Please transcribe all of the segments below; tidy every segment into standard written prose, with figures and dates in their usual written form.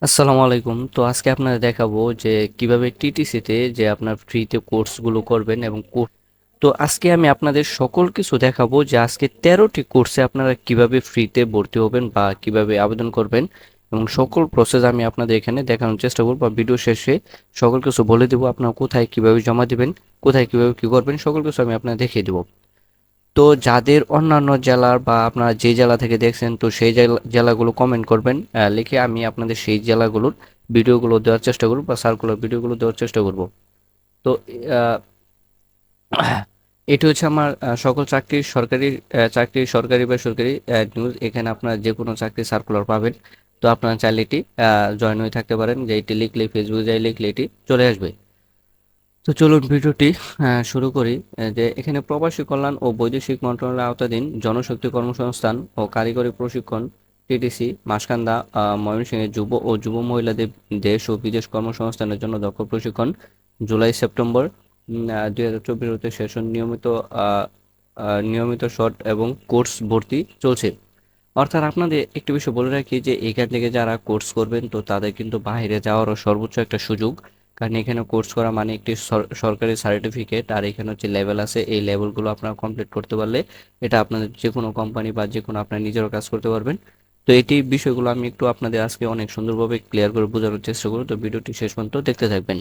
আসসালামু আলাইকুম। তো আজকে আপনাদের দেখাবো যে কিভাবে টিটিসিতে যে আপনার ফ্রিতে কোর্সগুলো করবেন এবং তো আজকে আমি আপনাদের সকল কিছু দেখাবো যে আজকে 13টি কোর্সে আপনারা কিভাবে ফ্রিতে ভর্তি হবেন বা কিভাবে আবেদন করবেন এবং সকল প্রসেস আমি আপনাদের এখানে দেখানোর চেষ্টা করব বা ভিডিও শেষে সকল কিছু বলে দেবো আপনারা কোথায় কিভাবে জমা দিবেন, কোথায় কিভাবে কি করবেন সকল কিছু আমি আপনাদের দেখিয়ে দেবো। তো যাদের অন্যান্য জেলার বা আপনারা যে জেলা থেকে দেখছেন তো সেই জেলাগুলো কমেন্ট করবেন, লিখে আমি আপনাদের সেই জেলাগুলোর ভিডিওগুলো দেওয়ার চেষ্টা করব বা সার্কুলার ভিডিওগুলো দেওয়ার চেষ্টা করব। তো আহ, এটি হচ্ছে আমার সকল চাকরির চাকরি সরকারি বেসরকারি নিউজ। এখানে আপনারা যে কোনো চাকরি সার্কুলার পাবেন। তো আপনারা চাইলে এটি জয়েন হয়ে থাকতে পারেন, যে এটি লিখলে ফেসবুকে যাই লিখলে এটি চলে আসবে। তো চলুন ভিডিওটি শুরু করি। যে এখানে প্রবাসী কল্যাণ ও বৈদেশিক মন্ত্রণালয়ের আওতাধীন জনশক্তি কর্মসংস্থান ও কারিগরি প্রশিক্ষণ টিটিসি মাসকান্দা ময়মনসিংহের যুব ও যুব মহিলাদের দেশ ও বিদেশ কর্মসংস্থানের জন্য দক্ষ প্রশিক্ষণ জুলাই সেপ্টেম্বর 2024 হতে সেশন নিয়মিত শর্ট এবং কোর্স ভর্তি চলছে। অর্থাৎ আপনাদের একটি বিষয় বলে রাখি যে এখান থেকে যারা কোর্স করবেন তো তাদের কিন্তু বাইরে যাওয়ারও সর্বোচ্চ একটা সুযোগ। কারণ এখানে কোর্স করা মানে একটি সরকারি সার্টিফিকেট, আর এখানে হচ্ছে লেভেল আছে, এই লেভেলগুলো আপনারা কমপ্লিট করতে পারলে এটা আপনাদের যে কোনো কোম্পানি বা যে কোনো আপনার নিজেরও কাজ করতে পারবেন। তো এটি বিষয়গুলো আমি একটু আপনাদের আজকে অনেক সুন্দরভাবে ক্লিয়ার করে বোঝানোর চেষ্টা করব, তো ভিডিওটি শেষ পর্যন্ত দেখতে থাকবেন।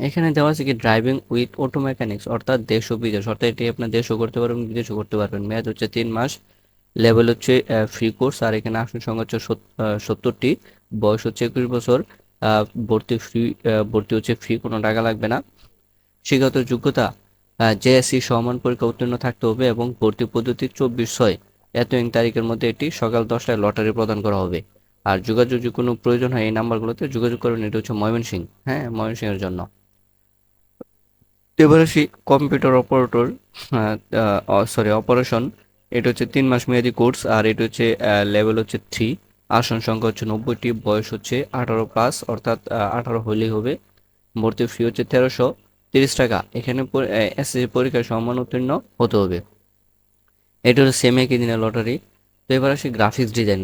এখানে দেওয়া আছে কি ড্রাইভিং উইথ অটো মেকানিক্স, অর্থাৎ দেশ ও বিদেশ, অর্থাৎ এটি আপনার দেশও করতে পারবেন বিদেশও করতে পারবেন। মেয়াদ হচ্ছে 3 মাস, লেভেল হচ্ছে ফ্রি কোর্স, আর এখানে আসন সংখ্যা হচ্ছে 70টি, বয়স হচ্ছে 21 বছর। ভর্তি ফ্রি, ভর্তি হচ্ছে ফ্রি, কোনো টাকা লাগবে না। শিক্ষাগত যোগ্যতা জেএসসি সমান পরীক্ষা উত্তীর্ণ থাকতে হবে এবং ভর্তি পদ্ধতি 24/6 এত তারিখের মধ্যে এটি সকাল 10টায় লটারি প্রদান করা হবে। আর যোগাযোগ যদি কোনো প্রয়োজন হয় এই নাম্বারগুলোতে যোগাযোগ করবেন। এটা হচ্ছে ময়মনসিংহ, হ্যাঁ ময়মনসিংহের জন্য। তো এবার আসি কম্পিউটার অপারেটর, সরি অপারেশন। এটা হচ্ছে 3 মাস মেয়াদি কোর্স, আর এটা হচ্ছে লেভেল হচ্ছে 3, আসন সংখ্যা হচ্ছে 90টি, বয়স হচ্ছে 18+, অর্থাৎ 18 হলেই হবে। ভর্তি ফি হচ্ছে 1330 টাকা। এখানে এসএসসি পরীক্ষায় সমান উত্তীর্ণ হতে হবে। এটা হচ্ছে সেম একই দিনের লটারি। তো এবার আসি গ্রাফিক্স ডিজাইন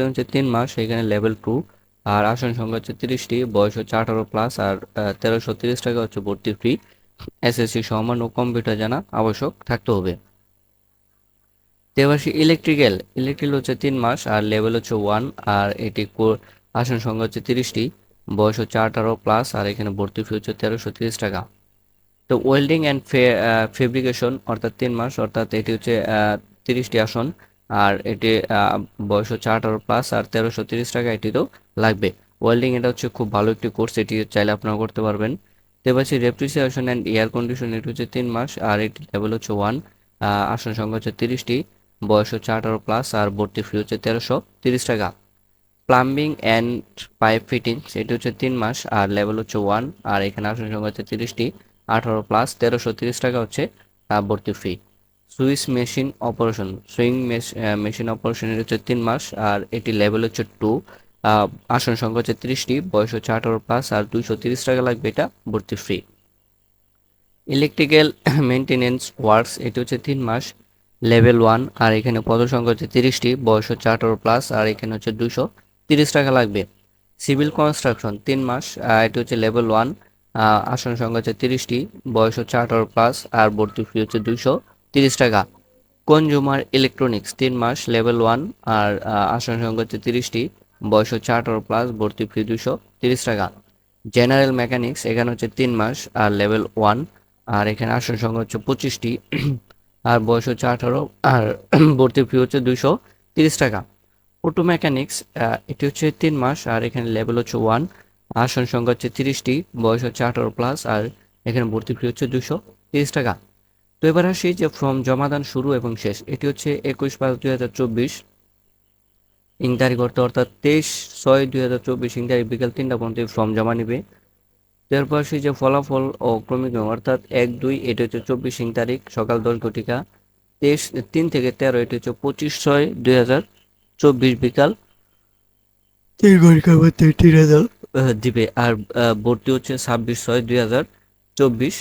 হচ্ছে 3 মাস, এখানে লেভেল 2, আর আসন সংখ্যা হচ্ছে 30টি, বয়স হচ্ছে 18+, আর 1330 টাকা হচ্ছে ভর্তি ফি। এসএসসি সমান ও কম্পিউটার জানা আবশ্যক থাকতে হবে। দেবাসী ইলেকট্রিক্যাল হচ্ছে 3 মাস, আর লেভেল হচ্ছে 1, আর এটি আসন সংখ্যা হচ্ছে 30টি, বয়স হচ্ছে 18+, আর এখানে ভর্তি ফি হচ্ছে 1330 টাকা। তো ওয়েল্ডিং অ্যান্ড ফেব্রিকেশন অর্থাৎ 3 মাস, অর্থাৎ এটি হচ্ছে 30টি আসন, আর এটি বয়স হচ্ছে 18+, আর 1330 টাকা এটিতেও লাগবে। ওয়েল্ডিং এটা হচ্ছে খুব ভালো একটি কোর্স, এটি চাইলে আপনারা করতে পারবেন। তো এবার হচ্ছে রেফ্রিজারেশন অ্যান্ড এয়ার কন্ডিশন, এটি হচ্ছে 3 মাস, আর এটি লেভেল হচ্ছে 1, আসন সংখ্যা হচ্ছে 30টি, বয়স হচ্ছে 18+, আর ভর্তি ফি হচ্ছে 1330 টাকা। প্লাম্বিং অ্যান্ড পাইপ ফিটিংস এটি হচ্ছে 3 মাস, আর লেভেল হচ্ছে 1, আর এখানে আসন সংখ্যা হচ্ছে 30টি, 18+, 1330 টাকা হচ্ছে ভর্তি ফি। সুইং মেশিন অপারেশন এর হচ্ছে 3 মাস, আর এটি লেভেল হচ্ছে 2, আসন সংখ্যা হচ্ছে 30টি, বয়স হচ্ছে 18+, আর 230 টাকা লাগবে, এটা ভর্তি ফ্রি। ইলেকট্রিক্যাল মেনটেনেন্স ওয়ার্কস এটি হচ্ছে 3 মাস, লেভেল 1, আর এখানে পদ সংখ্যা হচ্ছে 30টি, বয়স হচ্ছে 18+, আর এখানে হচ্ছে 230 টাকা লাগবে। সিভিল কনস্ট্রাকশন 3 মাস, এটি হচ্ছে লেভেল 1, আসন সংখ্যা হচ্ছে 30টি, বয়স হচ্ছে 18+, আর ভর্তি ফি হচ্ছে 230 টাকা। কনজুমার ইলেকট্রনিক্স 3 মাস, লেভেল 1, আর আসন সংখ্যা হচ্ছে 30টি, বয়স হচ্ছে 18+, ভর্তি ফি 230 টাকা। জেনারেল মেকানিক্স এখানে হচ্ছে 3 মাস, আর লেভেল 1, আর এখানে আসন সংখ্যা হচ্ছে 25টি, আর বয়স হচ্ছে 18, আর ভর্তি ফি হচ্ছে 230 টাকা। অটো মেকানিক্স এটি হচ্ছে 3 মাস, আর এখানে লেভেল হচ্ছে 1, আসন সংখ্যা হচ্ছে 30টি, বয়স হচ্ছে 18+, আর এখানে ভর্তি ফি হচ্ছে 230 টাকা। তো এবার আসি যে ফর্ম জমাদান শুরু এবং শেষ, এটি হচ্ছে 21/5/2024 তারিখ, অর্থাৎ 23/6/2024 তারিখ বিকাল 3টা পর্যন্ত ফর্ম জমা নিবে। তারপর আসি যে ফলাফল ও ক্রমিক নিয়ম, অর্থাৎ 1-2 এটা হচ্ছে 24 তারিখ সকাল 10 ঘটিকা, 3 থেকে 13 এটা হচ্ছে 25/6/2024 বিকাল 3 ঘটিকার মধ্যে এটি রেজাল্ট দিবে। আর ভর্তি হচ্ছে 26/6/2024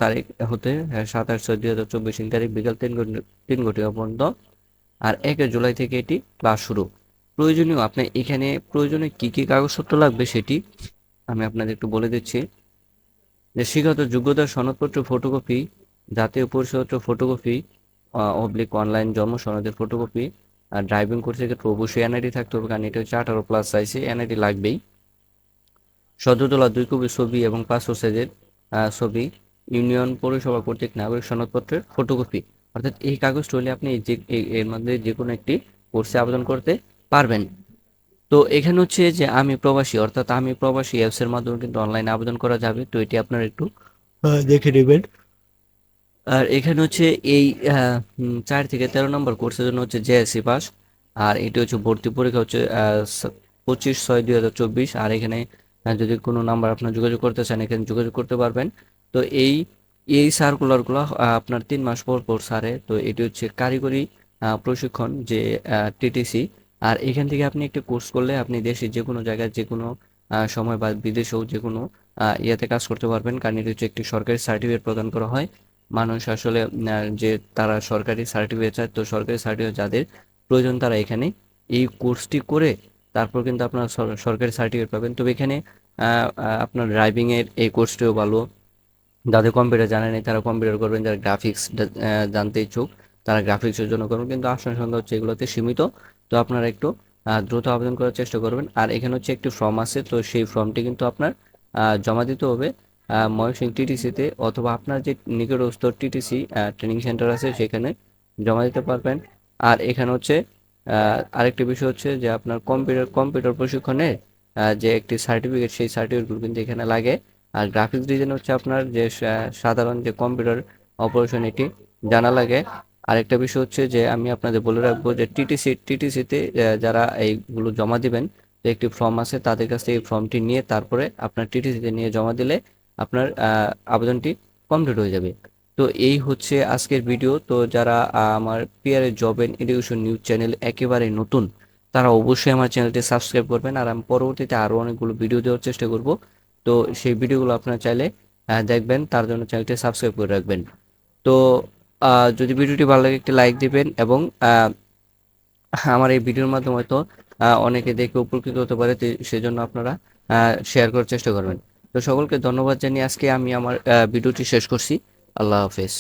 তারিখ হতে 27/6/2024 তারিখ বিকাল 3 ঘটিকা পর্যন্ত। আর 1 জুলাই থেকে এটি ক্লাস শুরু। প্রয়োজনীয় আপনার এখানে প্রয়োজনীয় কি কি কাগজপত্র লাগবে সেটি আমি আপনাদের একটু বলে দিচ্ছি। যে শিক্ষাগত যোগ্যতার সনদপত্র ফটোকপি, জাতীয় পরিচয়পত্র ফটোকপি অনলাইন জন্ম সনদের ফটোকপি, আর ড্রাইভিং কোর্সের ক্ষেত্রে অবশ্যই এনআইডি থাকতে হবে, কারণ এটা হচ্ছে 18+ সাইজে, এনআইডি লাগবেই। সদ্য তোলা 2 কপি ছবি এবং পাসপোর্ট সাইজের ছবি, ইউনিয়ন পৌরসভা কর্তৃক নাগরিক সনদপত্রের ফটোকপি। অর্থাৎ এই কাগজটা হলে আপনি এর মধ্যে যে কোনো একটি কোর্সে আবেদন করতে পারবেন। তো এখানে হচ্ছে যে আমি প্রবাসী, অর্থাৎ আমি প্রবাসী অ্যাপসের মাধ্যমে কিন্তু অনলাইনে আবেদন করা যাবে। তো এটি আপনারা একটু দেখে নেবেন। আর এখানে হচ্ছে এই 4 থেকে 13 নম্বর কোর্সের জন্য হচ্ছে জেএসসি পাস। আর এটি হচ্ছে ভর্তি পরীক্ষা হচ্ছে 25/6/2024। আর এখানে যদি কোনো নাম্বার আপনার যোগাযোগ করতে চান এখানে যোগাযোগ করতে পারবেন। তো এই সার্কুলারগুলো আপনার 3 মাস পর পর ছাড়ে। তো এটি হচ্ছে কারিগরি প্রশিক্ষণ, যে টিটিসি। আর এখান থেকে আপনি একটি কোর্স করলে আপনি দেশের যে কোনো জায়গায় যে কোনো সময় বা বিদেশেও যে কোনো ইয়াতে কাজ করতে পারবেন, কারণ এটি হচ্ছে একটি সরকারি সার্টিফিকেট প্রদান করা হয়। মানুষ আসলে যে তারা সরকারি সার্টিফিকেট চায়, তো সরকারি সার্টিফিকেট যাদের প্রয়োজন তারা এখানে এই কোর্সটি করে তারপর কিন্তু আপনার সরকারি সার্টিফিকেট পাবেন। তবে এখানে আপনার ড্রাইভিংয়ের এই কোর্সটিও ভালো। যাদের কম্পিউটার জানে না তারা কম্পিউটার করবেন, যারা গ্রাফিক্স জানতে ইচ্ছুক তারা গ্রাফিক্সের জন্য করবেন, কিন্তু আসন সংখ্যা হচ্ছে এগুলোতে সীমিত। তো আপনারা একটু দ্রুত আবেদন করার চেষ্টা করবেন। আর এখানে হচ্ছে একটি ফর্ম আছে, তো সেই ফর্মটি কিন্তু আপনার জমা দিতে হবে ময়মনসিংহ টিটিসিতে, অথবা আপনার যে নিকটস্থ টিটিসি ট্রেনিং সেন্টার আছে সেখানে জমা দিতে পারবেন। আর এখানে হচ্ছে আরেকটি বিষয় হচ্ছে যে আপনার কম্পিউটার প্রশিক্ষণে যে একটি সার্টিফিকেট, সেই সার্টিফিকেটগুলো কিন্তু এখানে লাগে। আর গ্রাফিক্স ডিজাইন হচ্ছে আপনার যে সাধারণ যে কম্পিউটার অপারেশন এটি জানা লাগে। আরেকটা বিষয় হচ্ছে যে আমি আপনাদের বলে রাখবো যে টিটিসিতে যারা এইগুলো জমা দিবেন, যে একটি ফর্ম আছে, তাদের কাছ থেকে এই ফর্মটি নিয়ে তারপরে আপনার টিটিসিতে নিয়ে জমা দিলে আপনার আবেদনটি কমপ্লিট হয়ে যাবে। তো এই হচ্ছে আজকের ভিডিও। তো যারা আমার PRA job and education news channel একেবারে নতুন, তারা অবশ্যই আমার চ্যানেলটি সাবস্ক্রাইব করবেন। আর আমি পরবর্তীতে আরও অনেকগুলো ভিডিও দেওয়ার চেষ্টা করব। তো সেই ভিডিওগুলো আপনারা চাইলে দেখবেন, তার জন্য চ্যানেলটি সাবস্ক্রাইব করে রাখবেন। তো যদি ভিডিওটি ভালো লাগে একটি লাইক দিবেন, এবং আমার এই ভিডিওর মাধ্যমে হয়তো অনেকে দেখে উপকৃত হতে পারে, তো সেজন্য আপনারা শেয়ার করার চেষ্টা করবেন। তো সকলকে ধন্যবাদ জানিয়ে আজকে আমি আমার ভিডিওটি শেষ করছি। আল্লাহ হাফেজ।